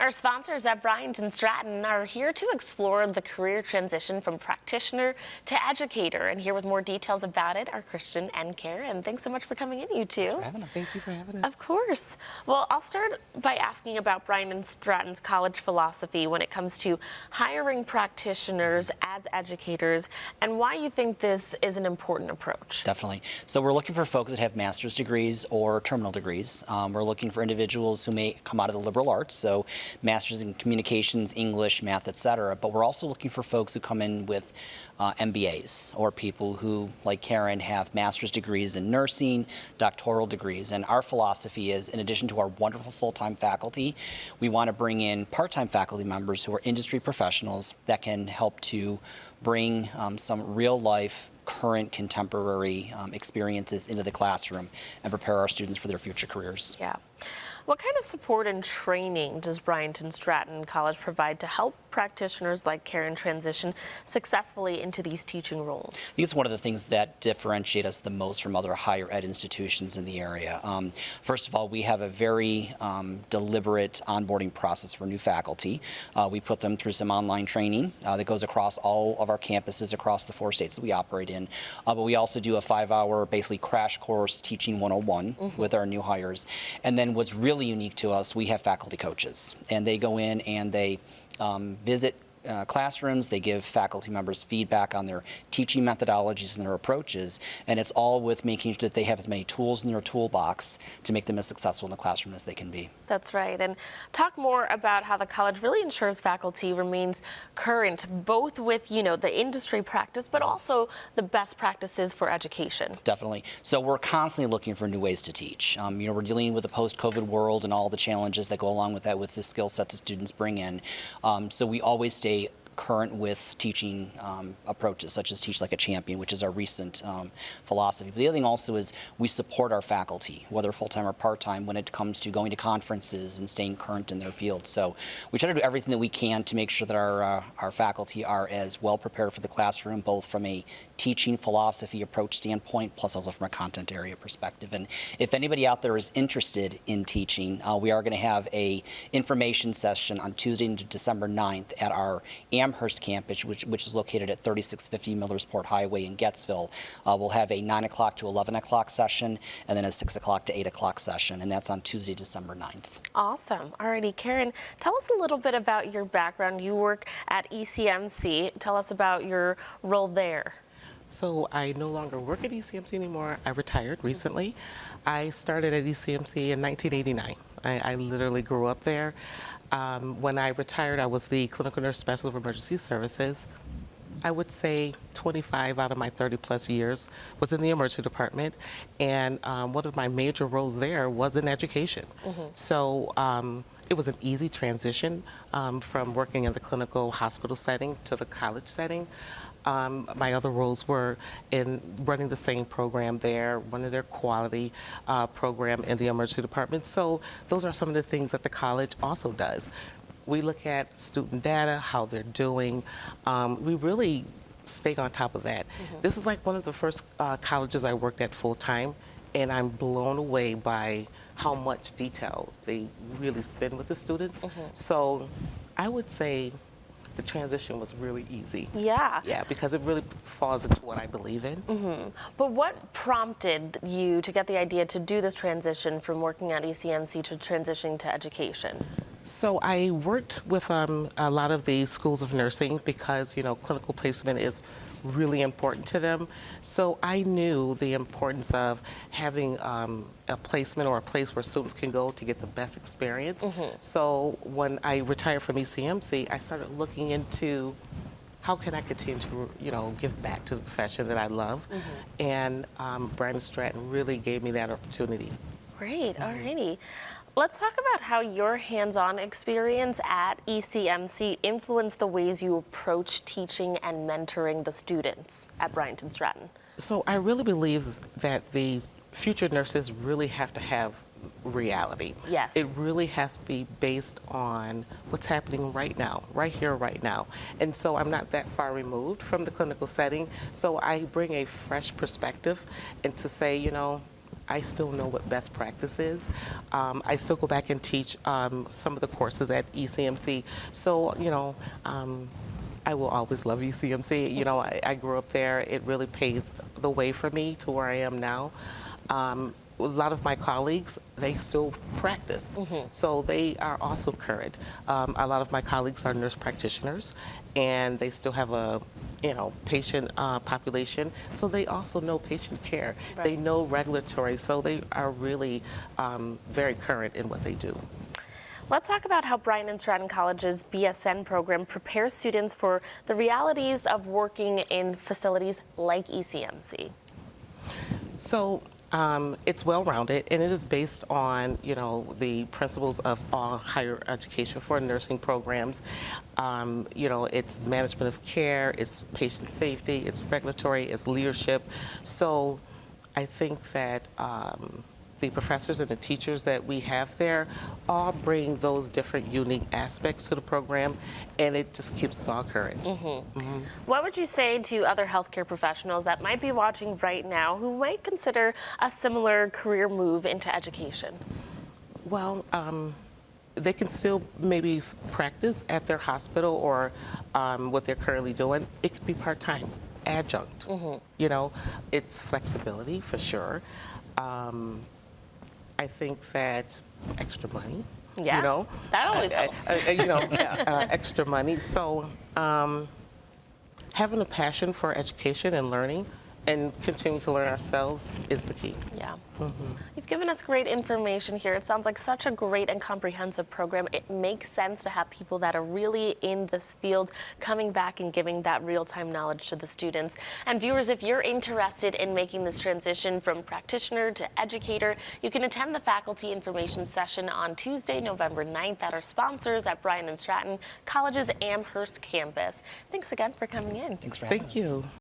Our sponsors at Bryant Stratton are here to explore the career transition from practitioner to educator. And here with more details about it are Christian and Karen. Thanks so much for coming in, you two. Thanks for having us. Thank you for having us. Of course. Well, I'll start by asking about Bryant Stratton's college philosophy when it comes to hiring practitioners as educators and why you think this is an important approach. Definitely. So we're looking for folks that have master's degrees or terminal degrees. We're looking for individuals who may come out of the liberal arts, so master's in communications, English, math, etc. But we're also looking for folks who come in with MBAs or people who, like Karen, have master's degrees in nursing, doctoral degrees. And our philosophy is, in addition to our wonderful full-time faculty, we want to bring in part-time faculty members who are industry professionals that can help to bring some real-life, current, contemporary experiences into the classroom and prepare our students for their future careers. Yeah. What kind of support and training does Bryant Stratton College provide to help practitioners like Karen transition successfully into these teaching roles? I think it's one of the things that differentiate us the most from other higher ed institutions in the area. First of all, we have a very deliberate onboarding process for new faculty. We put them through some online training that goes across all of our campuses across the 4 states that we operate in. But we also do a 5-hour basically crash course teaching 101 with our new hires. And then what's really unique to us, we have faculty coaches, and they go in and they visit classrooms, they give faculty members feedback on their teaching methodologies and their approaches, and it's all with making sure that they have as many tools in their toolbox to make them as successful in the classroom as they can be. That's right. And talk more about how the college really ensures faculty remains current, both with, the industry practice, but also the best practices for education. Definitely. So we're constantly looking for new ways to teach. We're dealing with a post-COVID world and all the challenges that go along with that, with the skill sets that students bring in. So we always stay current with teaching approaches, such as Teach Like a Champion, which is our recent philosophy. But the other thing also is we support our faculty, whether full-time or part-time, when it comes to going to conferences and staying current in their field. So we try to do everything that we can to make sure that our faculty are as well prepared for the classroom, both from a teaching philosophy approach standpoint, plus also from a content area perspective. And if anybody out there is interested in teaching, we are going to have a information session on Tuesday, December 9th at our Amherst campus, which is located at 3650 Millersport Highway in Gettsville. We'll have a 9 o'clock to 11 o'clock session, and then a 6 o'clock to 8 o'clock session, and that's on Tuesday, December 9th. Awesome. Alrighty, Karen, tell us a little bit about your background. You work at ECMC. Tell us about your role there. So I no longer work at ECMC anymore. I retired recently. I started at ECMC in 1989. I literally grew up there. When I retired, I was the clinical nurse specialist of emergency services. I would say 25 out of my 30-plus years was in the emergency department, and one of my major roles there was in education. So it was an easy transition from working in the clinical hospital setting to the college setting. My other roles were in running the same program there, running their quality program in the emergency department. So those are some of the things that the college also does. We look at student data, how they're doing. We really stay on top of that. This is like one of the first colleges I worked at full time, and I'm blown away by how much detail they really spend with the students. So I would say the transition was really easy. Yeah. Yeah, because it really falls into what I believe in. But what prompted you to get the idea to do this transition from working at ECMC to transitioning to education? So I worked with a lot of the schools of nursing because, clinical placement is really important to them. So I knew the importance of having a placement or a place where students can go to get the best experience. So when I retired from ECMC, I started looking into how can I continue to, give back to the profession that I love. And Bryant Stratton really gave me that opportunity. Great, alrighty. Let's talk about how your hands-on experience at ECMC influenced the ways you approach teaching and mentoring the students at Bryant Stratton. So I really believe that the future nurses really have to have reality. Yes. It really has to be based on what's happening right now, right here, right now. And so I'm not that far removed from the clinical setting, so I bring a fresh perspective and to say, I still know what best practice is. I still go back and teach some of the courses at ECMC. So, I will always love ECMC. I grew up there. It really paved the way for me to where I am now. A lot of my colleagues, they still practice, so they are also current. A lot of my colleagues are nurse practitioners, and they still have a patient population, so they also know patient care. Right. They know regulatory, so they are really very current in what they do. Let's talk about how Bryant Stratton College's BSN program prepares students for the realities of working in facilities like ECMC. So it's well-rounded, and it is based on, the principles of all higher education for nursing programs. It's management of care, it's patient safety, it's regulatory, it's leadership. So I think that the professors and the teachers that we have there all bring those different unique aspects to the program, and it just keeps us all current. What would you say to other healthcare professionals that might be watching right now who might consider a similar career move into education? Well, they can still maybe practice at their hospital or what they're currently doing. It could be part-time, adjunct. It's flexibility for sure. I think that extra money, Yeah, that always helps. extra money. So having a passion for education and learning and continuing to learn ourselves is the key. Yeah. You've given us great information here. It sounds like such a great and comprehensive program. It makes sense to have people that are really in this field coming back and giving that real-time knowledge to the students. And viewers, if you're interested in making this transition from practitioner to educator, you can attend the faculty information session on Tuesday, November 9th at our sponsors at Bryant Stratton College's Amherst campus. Thanks again for coming in. Thanks for having us. Thank you.